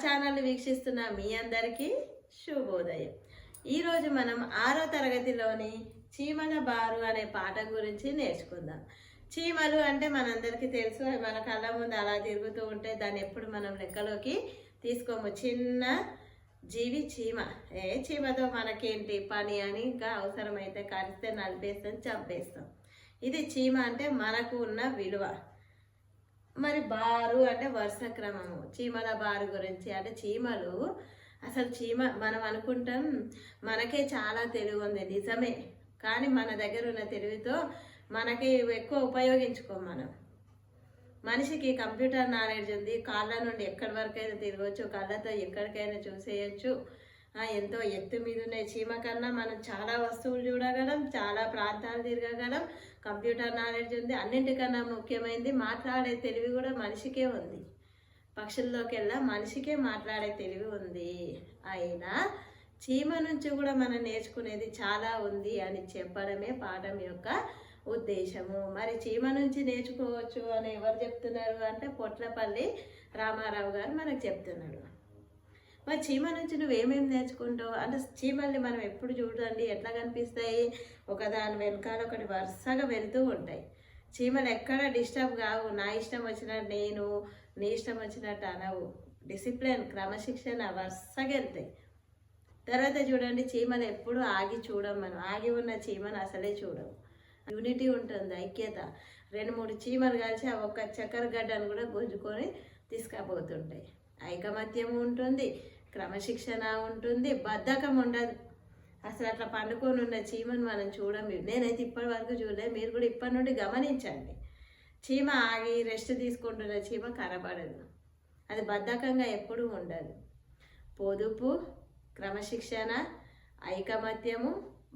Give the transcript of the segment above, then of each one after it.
ఛానల్ని వీక్షిస్తున్న మీ అందరికీ శుభోదయం. ఈరోజు మనం 6వ తరగతిలోని చీమల బారు అనే పాఠం గురించి నేర్చుకుందాం. చీమలు అంటే మనందరికీ తెలుసు, మన కళ్ళ ముందు అలా తిరుగుతూ ఉంటే దాన్ని ఎప్పుడు మనం లెక్కలోకి తీసుకోము. చిన్న జీవి చీమ. చీమతో మనకేంటి పని అని ఇంకా అవసరమైతే కరిస్తే నలిపేస్తాం, చంపేస్తాం. ఇది చీమ అంటే మనకు ఉన్న విలువ. మరి బారు అంటే వరుస క్రమము. చీమల బారు గురించి అంటే చీమలు అసలు మనం అనుకుంటాం మనకే చాలా తెలివి ఉంది, నిజమే. కానీ మన దగ్గర ఉన్న తెలివితో మనకి ఎక్కువ ఉపయోగించుకోం. మనిషికి కంప్యూటర్ నాలెడ్జ్ ఉంది, కాళ్ళ నుండి ఎక్కడి వరకైనా తిరగవచ్చు, కళ్ళతో ఎక్కడికైనా చూసేయచ్చు. ఎంతో ఎత్తు మీద ఉన్నాయి. చీమ కన్నా మనం చాలా వస్తువులు చూడగలం, చాలా ప్రాంతాలు తిరగగలం. కంప్యూటర్ నాలెడ్జ్ ఉంది. అన్నింటికన్నా ముఖ్యమైనది మాట్లాడే తెలివి కూడా మనిషికే ఉంది. పక్షుల్లోకెల్లా మనిషికే మాట్లాడే తెలివి ఉంది. అయినా చీమ నుంచి కూడా మనం నేర్చుకునేది చాలా ఉంది అని చెప్పడమే పాఠం యొక్క ఉద్దేశము. మరి చీమ నుంచి నేర్చుకోవచ్చు అని ఎవరు చెప్తున్నారు అంటే పొట్లపల్లి రామారావు గారు మనకు చెప్తున్నాడు. మరి చీమ నుంచి నువ్వేమేమి నేర్చుకుంటావు అంటే చీమల్ని మనం ఎప్పుడు చూడండి ఎట్లా కనిపిస్తాయి, ఒకదాని వెనకాల ఒకటి వరుసగా వెళ్తూ ఉంటాయి. చీమలు ఎక్కడ డిస్టర్బ్ కావు. నా ఇష్టం వచ్చినట్టు నేను, నీ ఇష్టం వచ్చినట్టు అనవు. డిసిప్లిన్, క్రమశిక్షణ వరుసగా వెళ్తాయి. తర్వాత చూడండి, చీమలు ఎప్పుడు ఆగి చూడం. మనం ఆగి ఉన్న చీమను అసలే చూడము. యూనిటీ ఉంటుంది, ఐక్యత. 2-3 చీమలు కలిసి ఆ ఒక్క చక్కెర గడ్డను కూడా గుంజుకొని తీసుకుపోతుంటాయి. ఐకమత్యం ఉంటుంది, క్రమశిక్షణ ఉంటుంది, బద్ధకం ఉండదు. అసలు అట్లా పండుకొని ఉన్న చీమను మనం చూడము. నేనైతే ఇప్పటి వరకు చూడలేదు, మీరు కూడా ఇప్పటి నుండి గమనించండి. చీమ ఆగి రెస్ట్ తీసుకుంటున్న చీమ కనబడదు. అది బద్ధకంగా ఎప్పుడూ ఉండదు. పొదుపు, క్రమశిక్షణ, ఐకమత్యము,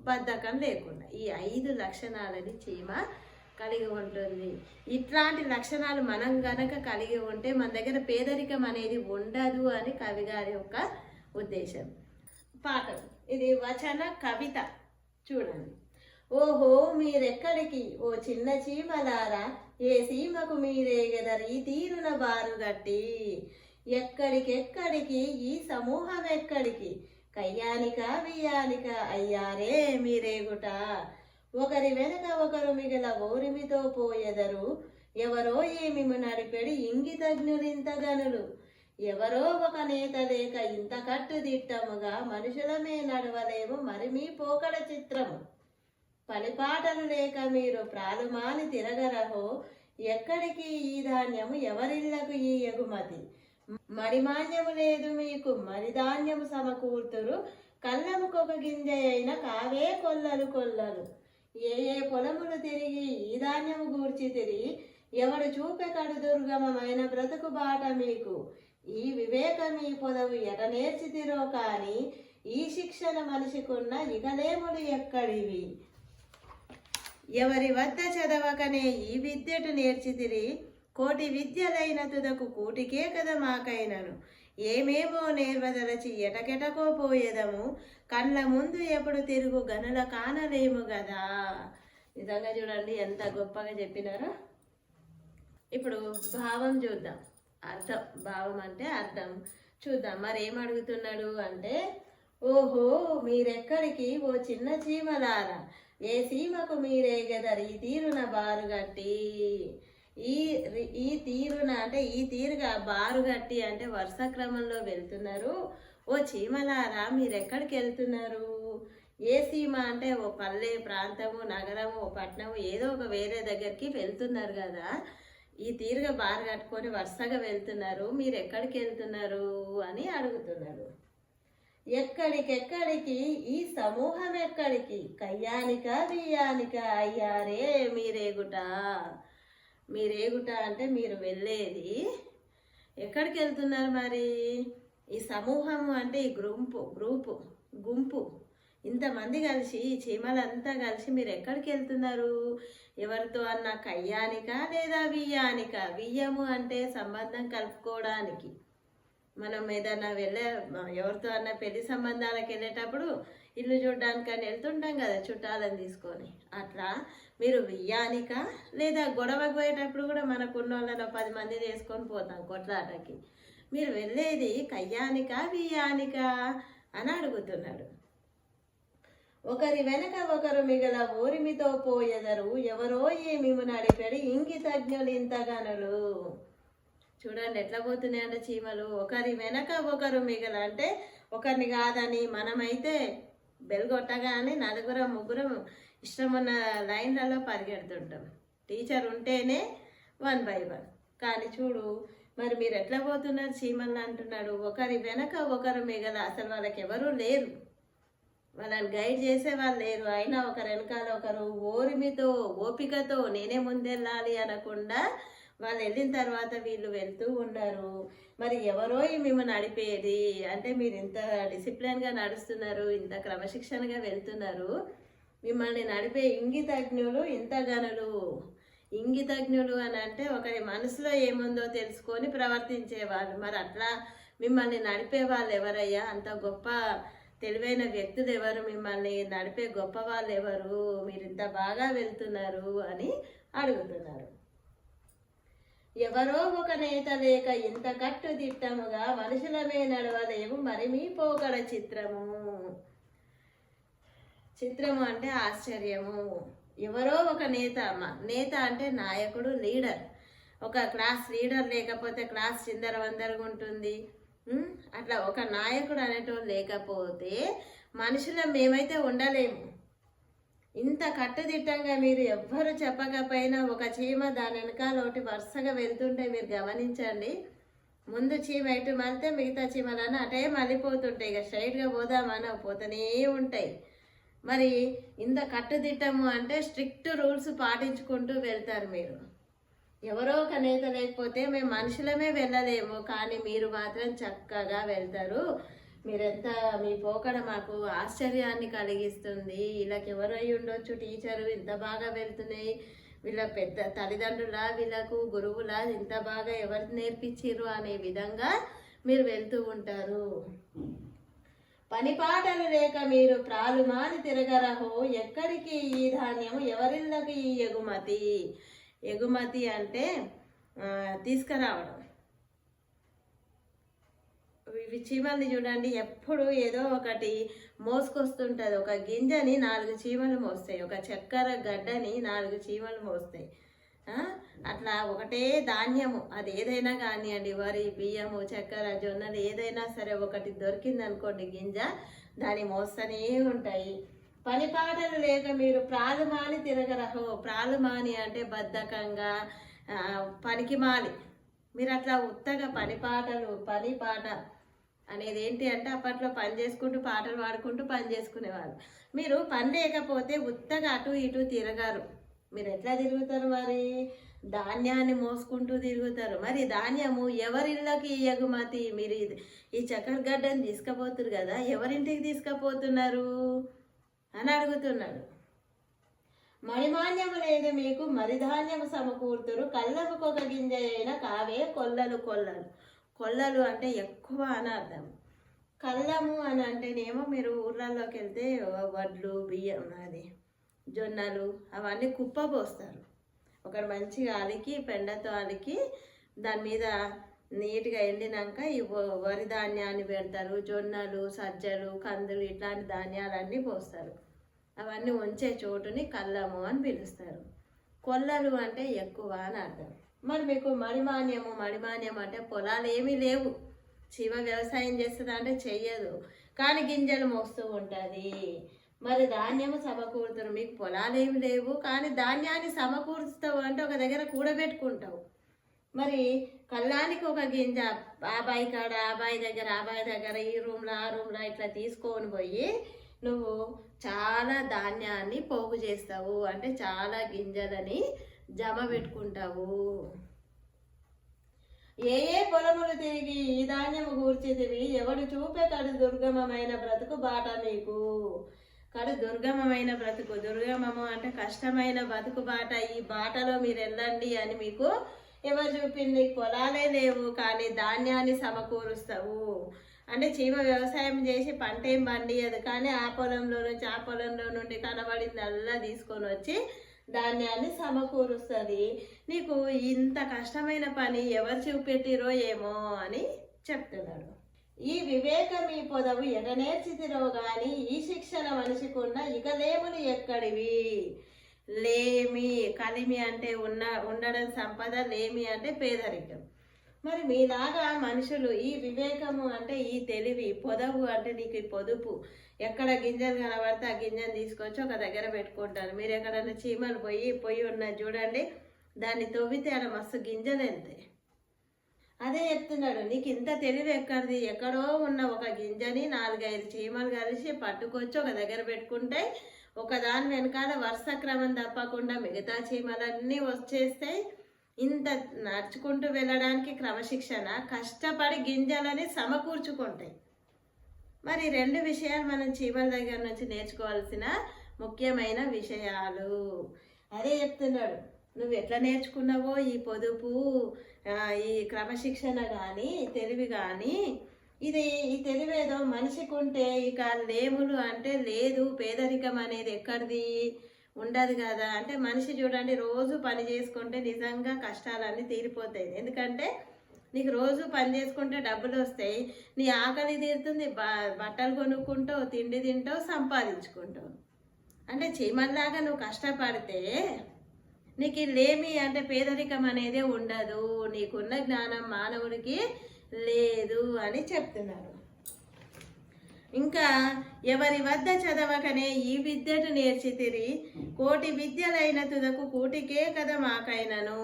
బద్ధకం లేకుండా ఈ 5 లక్షణాలని చీమ కలిగి ఉంటుంది. ఇట్లాంటి లక్షణాలు మనం గనక కలిగి ఉంటే మన దగ్గర పేదరికం అనేది ఉండదు అని కవి గారి యొక్క ఉద్దేశం. పాఠం ఇది వచన కవిత. చూడండి. ఓహో మీరెక్కడికి ఓ చిన్న చీమలారా, ఏ సీమకు మీరే గదరి తీరున బారుగట్టి, ఎక్కడికెక్కడికి ఈ సమూహం ఎక్కడికి, కయ్యానిక వియ్యానిక అయ్యారే మీరేగుట, ఒకరి వెనక ఒకరు మిగల ఓరిమితో పోయెదరు, ఎవరో ఏమిము నడిపెడి ఇంగితజ్ఞులింత గనులు, ఎవరో ఒక నేత లేక ఇంత కట్టుదిట్టముగా మనుషులమే నడవలేము మరి మీ పోకడ చిత్రము, పనిపాటలు లేక మీరు ప్రాలుమాని తిరగరహో, ఎక్కడికి ఈ ధాన్యము ఎవరిళ్లకు ఈ ఎగుమతి, మడిమాన్యము లేదు మీకు మరిధాన్యము సమకూర్తురు, కళ్ళముకొక గింజ అయిన కావే కొల్లలు కొల్లలు, ఏ పొలములు తిరిగి ఈ ధాన్యము గూర్చి తిరిగి, ఎవడు చూపె కడు దుర్గమమైన బ్రతుకు బాట మీకు, ఈ వివేకం ఈ పొదవు ఎట నేర్చితిరో కాని, ఈ శిక్షణ మనిషికున్న ఇకలేములు ఎక్కడివి, ఎవరి వద్ద చదవకనే ఈ విద్యటు నేర్చితిరి, కోటి విద్యలైన తుదకు కూటికే కదా మాకైనను, ఏమేమో నేర్వదలచి ఎటకెటకో పోయేదము, కళ్ళ ముందు ఎప్పుడు తిరుగు గనుల కానలేము కదా. నిజంగా చూడండి ఎంత గొప్పగా చెప్పినారో. ఇప్పుడు భావం చూద్దాం. అర్థం, భావం అంటే అర్థం చూద్దాం. మరి ఏం అడుగుతున్నాడు అంటే, ఓహో మీరెక్కడికి ఓ చిన్న చీమలారా, ఏ సీమకు మీరే గదరి తీరున బారుగట్టి, ఈ తీరున అంటే ఈ తీరుగా బారుగట్టి అంటే వరుస క్రమంలో వెళ్తున్నారు. ఓ చీమలారా మీరెక్కడికి వెళ్తున్నారు? ఏ సీమ అంటే ఓ పల్లె, ప్రాంతము, నగరము, పట్టణము, ఏదో ఒక వేరే దగ్గరికి వెళ్తున్నారు కదా. ఈ తీరుగా బారు కట్టుకొని వరుసగా వెళ్తున్నారు, మీరు ఎక్కడికి వెళ్తున్నారు అని అడుగుతున్నారు. ఎక్కడికెక్కడికి ఈ సమూహం ఎక్కడికి, కయ్యానిక బియ్యానిక అయ్యారే మీరేగుట. మీరేగుట అంటే మీరు వెళ్ళేది ఎక్కడికి వెళ్తున్నారు మరి? ఈ సమూహము అంటే ఈ గుంపు ఇంతమంది కలిసి, ఈ చీమలంతా కలిసి మీరు ఎక్కడికి వెళ్తున్నారు? ఎవరితో అన్న కయ్యానిక లేదా వియ్యానిక. వియ్యము అంటే సంబంధం కలుపుకోవడానికి. మనం ఏదైనా ఎవరితో అన్న పెళ్లి సంబంధాలకు వెళ్ళేటప్పుడు ఇల్లు చూడడానికని వెళ్తుంటాం కదా చుట్టాలను తీసుకొని. అట్లా మీరు వియ్యానిక లేదా గొడవకు పోయేటప్పుడు కూడా మనకున్న వాళ్ళని 10 మంది తీసుకొని పోతాం కొట్లాటకి. మీరు వెళ్ళేది కయ్యానికా బియ్యానికా అని అడుగుతున్నాడు. ఒకరి వెనక ఒకరు మిగల ఊరిమితో పోయెదరు, ఎవరో ఏమిము నడిపెడి ఇంగితజ్ఞులు ఇంతగనులు. చూడండి ఎట్లా పోతున్నాయంటే చీమలు. ఒకరి వెనక ఒకరు మిగల అంటే ఒకరిని కాదని మనమైతే బెల్ కొట్టగానే నలుగురం ముగ్గురం ఇష్టమున్న లైన్లలో పరిగెడుతుంటాం. టీచర్ ఉంటేనే 1 by 1. కానీ చూడు మరి మీరు ఎట్లా పోతున్నారు చీమల్ని అంటున్నాడు. ఒకరి వెనక ఒకరు మిగల, అసలు వాళ్ళకి ఎవరూ లేరు, వాళ్ళని గైడ్ చేసే వాళ్ళు లేరు. అయినా ఒకరి వెనకాల ఒకరు ఓరిమితో ఓపికతో నేనే ముందెళ్ళాలి అనకుండా వాళ్ళు వెళ్ళిన తర్వాత వీళ్ళు వెళ్తూ ఉన్నారు. మరి ఎవరో మిమ్మల్ని నడిపేది అంటే మీరు ఇంత డిసిప్లిన్గా నడుస్తున్నారు, ఇంత క్రమశిక్షణగా వెళ్తున్నారు, మిమ్మల్ని నడిపే ఇంగితజ్ఞులు ఇంతగనులు. ఇంగితజ్ఞులు అని అంటే ఒకరి మనసులో ఏముందో తెలుసుకొని ప్రవర్తించేవాళ్ళు. మరి అట్లా మిమ్మల్ని నడిపే వాళ్ళు ఎవరయ్యా? అంత గొప్ప తెలివైన వ్యక్తులు ఎవరు? మిమ్మల్ని నడిపే గొప్ప వాళ్ళు ఎవరు? మీరు ఇంత బాగా వెళ్తున్నారు అని అడుగుతున్నారు. ఎవరో ఒక నేత లేక ఇంత కట్టుదిట్టముగా మనుషులమే నడవలేము మరి మీ పోకడ చిత్రము. చిత్రము అంటే ఆశ్చర్యము. ఎవరో ఒక నేత, నేత అంటే నాయకుడు, లీడర్. ఒక క్లాస్ లీడర్ లేకపోతే క్లాస్ చిందరవందరగా ఉంటుంది. అట్లా ఒక నాయకుడు అనేటోళ్ళు లేకపోతే మనుషులం మేమైతే ఉండలేము. ఇంత కట్టుదిట్టంగా మీరు ఎవ్వరు చెప్పకపోయినా ఒక చీమ దాని వెనకాల ఒకటి వరుసగా వెళ్తుంటే మీరు గమనించండి. ముందు చీమ ఎటు మళ్తే మిగతా చీమలన్నీ అటే మళ్ళీపోతుంటాయి. ఇక స్ట్రైట్గా పోదామని పోతూనే ఉంటాయి. మరి ఇంత కట్టుదిట్టము అంటే స్ట్రిక్ట్ రూల్స్ పాటించుకుంటూ వెళ్తారు మీరు. ఎవరో ఒక నేత లేకపోతే మేము మనుషులమే వెళ్ళలేము, కానీ మీరు మాత్రం చక్కగా వెళ్తారు. మీరెంత మీ పోకడ మాకు ఆశ్చర్యాన్ని కలిగిస్తుంది. వీళ్ళకి ఎవరు అయి ఉండొచ్చు టీచరు ఇంత బాగా వెళ్తున్నాయి, వీళ్ళ పెద్ద తల్లిదండ్రులా వీళ్ళకు గురువులా ఇంత బాగా ఎవరు నేర్పించారు అనే విధంగా మీరు వెళ్తూ ఉంటారు. పని పాటలు లేక మీరు ప్రాలుమాని తిరగరహో, ఎక్కడికి ఈ ధాన్యము ఎవరిళ్ళకి ఈ ఎగుమతి. ఎగుమతి అంటే తీసుకురావడం. ఇవి చీమల్ని చూడండి, ఎప్పుడు ఏదో ఒకటి మోసుకొస్తుంటుంది. ఒక గింజని 4 చీమలు మోస్తాయి, ఒక చక్కెర గడ్డని 4 చీమలు మోస్తాయి. అట్లా ఒకటే ధాన్యము, అది ఏదైనా కానివ్వండి, వరి, బియ్యము, చక్కెర, జొన్నలు ఏదైనా సరే ఒకటి దొరికింది అనుకోండి గింజ, దాన్ని మోస్తూనే ఉంటాయి. పని పాటలు లేక మీరు ప్రాలుమాని తిరగరహో. ప్రాలుమాని అంటే బద్ధకంగా, పనికి మాలి. మీరు అట్లా ఉత్తగా పని పాట అనేది ఏంటి అంటే అప్పట్లో పని చేసుకుంటూ పాటలు పాడుకుంటూ పని చేసుకునేవాళ్ళు. మీరు పని లేకపోతే ఉత్తగా అటు ఇటు తిరగారు. మీరు ఎట్లా తిరుగుతారు? మరి ధాన్యాన్ని మోసుకుంటూ తిరుగుతారు. మరి ధాన్యము ఎవరిళ్ళకి ఎగుమతి? మీరు ఈ చక్కెరగడ్డని తీసుకుపోతున్నారు కదా, ఎవరింటికి తీసుకుపోతున్నారు అని అడుగుతున్నాడు. మణిమాన్యము లేదు మీకు మరి ధాన్యము సమకూర్తురు, కళ్ళముకొక గింజ అయినా కావే కొల్లలు. కొల్లలు అంటే ఎక్కువ అని అర్థం. కళ్ళము అని అంటేనేమో మీరు ఊర్లలోకి వెళ్తే వడ్లు, బియ్యం, అది జొన్నలు అవన్నీ కుప్ప పోస్తారు. ఒకడు మంచిగా అలికి పెండతో అలికి దాని మీద నీట్గా ఎండినాక ఈ వరి ధాన్యాన్ని పెడతారు. జొన్నలు, సజ్జలు, కందులు ఇట్లాంటి ధాన్యాలన్నీ పోస్తారు. అవన్నీ ఉంచే చోటుని కళ్ళము అని పిలుస్తారు. కొల్లలు అంటే ఎక్కువ అని అర్థం. మరి మీకు మడిమాన్యం అంటే పొలాలు ఏమీ లేవు, చీమ వ్యవసాయం చేస్తుందా అంటే చెయ్యదు, కానీ గింజలు మోస్తూ ఉంటుంది. మరి ధాన్యము సమకూరుతారు. మీకు పొలాలు ఏమి లేవు కానీ ధాన్యాన్ని సమకూరుస్తావు అంటే ఒక దగ్గర కూడబెట్టుకుంటావు. మరి కళ్ళానికి ఒక గింజ బాబాయి కాడ, ఆబాయి దగ్గర ఈ రూమ్లో ఆ రూమ్లో ఇట్లా తీసుకొని పోయి నువ్వు చాలా ధాన్యాన్ని పోగు చేస్తావు, అంటే చాలా గింజలని జమ పెట్టుకుంటావు. ఏ పొలములు తిరిగి ఈ ధాన్యము కూర్చితివి, ఎవడు చూపే కడు దుర్గమమైన బ్రతుకు బాట మీకు. కడు దుర్గమమైన బ్రతుకు, దుర్గమము అంటే కష్టమైన బతుకు బాట, ఈ బాటలో మీరు వెళ్ళండి అని మీకు ఎవరు చూపింది? పొలాలే లేవు కానీ ధాన్యాన్ని సమకూరుస్తావు. అంటే చీమ వ్యవసాయం చేసి పంట ఏం పండియదు, కానీ ఆ పొలంలో నుండి కనబడిందల్లా తీసుకొని వచ్చి ధాన్యాన్ని సమకూరుస్తుంది. నీకు ఇంత కష్టమైన పని ఎవరు చూపెట్టిరో ఏమో అని చెప్తున్నాడు. ఈ వివేకం ఈ పొదవు ఎడనేర్చితిరో గాని ఈ శిక్షణ మనిషికున్న ఇక లేములు ఎక్కడివి. లేమి, కలిమి అంటే ఉండడం సంపద, లేమి అంటే పేదరికం. మరి మీలాగా మనుషులు ఈ వివేకము అంటే ఈ తెలివి, పొదవు అంటే నీకు ఈ పొదుపు, ఎక్కడ గింజలు కనబడితే ఆ గింజను తీసుకొచ్చి ఒక దగ్గర పెట్టుకుంటారు. మీరు ఎక్కడైనా చీమలు పొయ్యి ఉన్నది చూడండి, దాన్ని తవ్వితే ఆడ మస్తు గింజలు వెళ్తాయి. అదే చెప్తున్నాడు, నీకు ఇంత తెలివి ఎక్కడిది? ఎక్కడో ఉన్న ఒక గింజని 4-5 చీమలు కలిసి పట్టుకొచ్చి ఒక దగ్గర పెట్టుకుంటే ఒకదాని వెనకాల వరుస క్రమం తప్పకుండా మిగతా చీమలన్నీ వచ్చేస్తాయి. ఇంత నడుచుకుంటూ వెళ్ళడానికి క్రమశిక్షణ, కష్టపడి గింజలని సమకూర్చుకుంటాయి. మరి 2 విషయాలు మనం చీమల దగ్గర నుంచి నేర్చుకోవాల్సిన ముఖ్యమైన విషయాలు. అదే చెప్తున్నాడు, నువ్వు ఎట్లా నేర్చుకున్నావో ఈ పొదుపు, ఈ క్రమశిక్షణ కానీ తెలివి కానీ, ఈ తెలివేదో మనిషికి ఉంటే ఇక లేములు అంటే లేదు, పేదరికం అనేది ఎక్కడిది ఉండదు కదా. అంటే మనిషి చూడండి రోజు పని చేసుకుంటే నిజంగా కష్టాలన్నీ తీరిపోతాయి. ఎందుకంటే నీకు రోజు పని చేసుకుంటే డబ్బులు వస్తాయి, నీ ఆకలి తీరుతుంది, బట్టలు కొనుక్కుంటావు, తిండి తింటావు, సంపాదించుకుంటావు. అంటే చీమల్లాగా నువ్వు కష్టపడితే నీకు లేమి అంటే పేదరికం అనేదే ఉండదు, నీకున్న జ్ఞానం మానవుడికి లేదు అని చెప్తున్నారు. ఇంకా ఎవరి వద్ద చదవకనే ఈ విద్యను నేర్చితిరి, కోటి విద్యలైన తుదకు కూటికే కదా మాకైనను.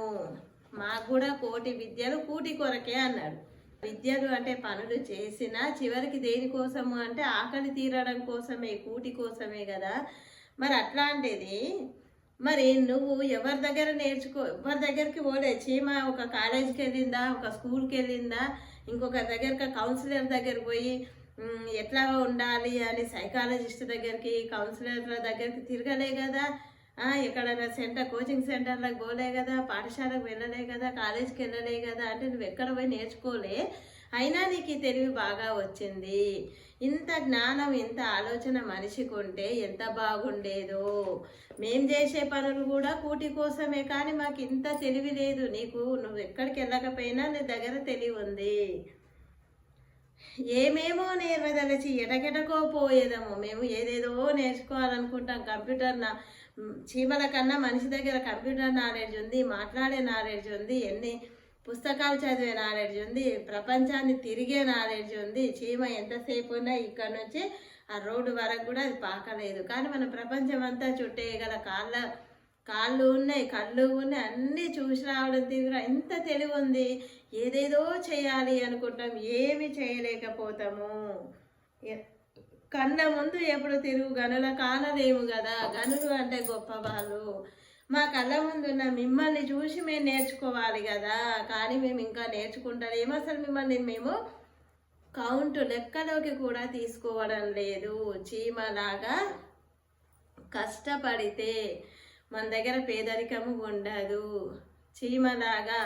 మాకు కూడా కోటి విద్యలు కూటి కొరకే అన్నాడు. విద్యలు అంటే పనులు చేసినా చివరికి దేనికోసము అంటే ఆకలి తీరడం కోసమే, కూటి కోసమే కదా. మరి అట్లాంటిది మరి నువ్వు ఎవరి దగ్గర ఎవరి దగ్గరికి పోలే. చీమ ఒక కాలేజీకి వెళ్ళిందా, ఒక స్కూల్కి వెళ్ళిందా, ఇంకొక దగ్గర కౌన్సిలర్ దగ్గర పోయి ఎట్లా ఉండాలి అని సైకాలజిస్ట్ దగ్గరికి, కౌన్సిలర్ల దగ్గరికి తిరగలే కదా. ఎక్కడైనా కోచింగ్ సెంటర్లకు పోలే కదా, పాఠశాలకు వెళ్ళలే కదా, కాలేజీకి వెళ్ళలే కదా. అంటే నువ్వు ఎక్కడ పోయి నేర్చుకోలే, అయినా నీకు తెలివి బాగా వచ్చింది. ఇంత జ్ఞానం, ఇంత ఆలోచన మనిషికి ఉంటే ఎంత బాగుండేదో. మేం చేసే పనులు కూడా కూటి కోసమే, కానీ మాకు ఇంత తెలివి లేదు. నువ్వు ఎక్కడికి వెళ్ళకపోయినా నీ దగ్గర తెలివి ఉంది. ఏమేమో నేర్వదలచి ఎటకెటకో పోయేదము. మేము ఏదేదో నేర్చుకోవాలనుకుంటాం. చీమల కన్నా మనిషి దగ్గర కంప్యూటర్ నాలెడ్జ్ ఉంది, మాట్లాడే నాలెడ్జ్ ఉంది, ఎన్ని పుస్తకాలు చదివే నాలెడ్జ్ ఉంది, ప్రపంచాన్ని తిరిగే నాలెడ్జ్ ఉంది. చీమ ఎంతసేపు ఉన్నా ఇక్కడ నుంచి ఆ రోడ్డు వరకు కూడా అది పాకలేదు. కానీ మన ప్రపంచం అంతా చుట్టేయగల కాళ్ళు ఉన్నాయి, కళ్ళు ఉన్నాయి, అన్నీ చూసి రావడం తీవ్ర. ఇంత తెలివి ఉంది, ఏదేదో చేయాలి అనుకుంటాం, ఏమి చేయలేకపోతాము. కళ్ళ ముందు ఎప్పుడు తిరుగు గనుల కానలేము కదా. గనులు అంటే గొప్ప వాళ్ళు. మా కళ్ళ ముందున్న మిమ్మల్ని చూసి మేము నేర్చుకోవాలి కదా, కానీ మేము ఇంకా నేర్చుకుంటారేమో. అసలు మిమ్మల్ని మేము లెక్కలోకి కూడా తీసుకోవడం లేదు. చీమలాగా కష్టపడితే మన దగ్గర పేదరికము ఉండదు. చీమలాగా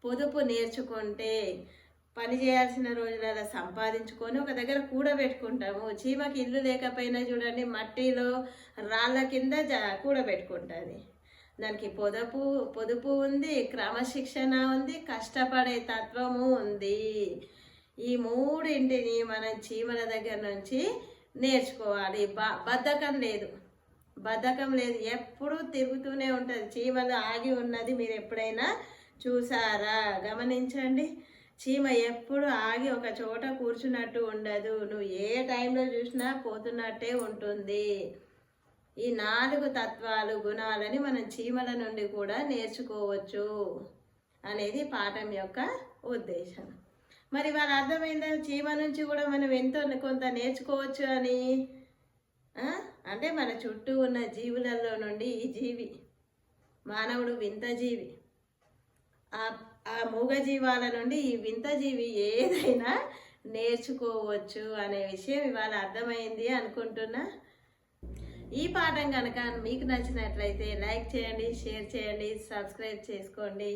పొదుపు నేర్చుకుంటే పని చేయాల్సిన రోజులలో సంపాదించుకొని ఒక దగ్గర కూడబెట్టుకుంటాము. చీమకి ఇల్లు లేకపోయినా చూడండి, మట్టిలో రాళ్ళ కింద కూడబెట్టుకుంటుంది. దానికి పొదుపు ఉంది, క్రమశిక్షణ ఉంది, కష్టపడే తత్వము ఉంది. ఈ మూడింటిని మనం చీమల దగ్గర నుంచి నేర్చుకోవాలి. బద్ధకం లేదు, ఎప్పుడూ తిరుగుతూనే ఉంటుంది. చీమలు ఆగి ఉన్నది మీరు ఎప్పుడైనా చూసారా? గమనించండి. చీమ ఎప్పుడు ఆగి ఒక చోట కూర్చున్నట్టు ఉండదు. నువ్వు ఏ టైంలో చూసినా పోతున్నట్టే ఉంటుంది. ఈ 4 తత్వాలు, గుణాలని మనం చీమల నుండి కూడా నేర్చుకోవచ్చు అనేది పాఠం యొక్క ఉద్దేశం. మరి వాళ్ళ అర్థమైందా? చీమ నుంచి కూడా మనం ఎంతో కొంత నేర్చుకోవచ్చు అని. అంటే మన చుట్టూ ఉన్న జీవులలో నుండి ఈ జీవి, మానవుడు వింత జీవి, ఆ మూగ జీవాల నుండి ఈ వింత జీవి ఏదైనా నేర్చుకోవచ్చు అనే విషయం ఇవాళ అర్థమైంది అనుకుంటున్నా. ఈ పాఠం కనుక మీకు నచ్చినట్లయితే లైక్ చేయండి, షేర్ చేయండి, సబ్స్క్రైబ్ చేసుకోండి.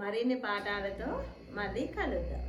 మరిన్ని పాఠాలతో మళ్ళీ కలుద్దాం.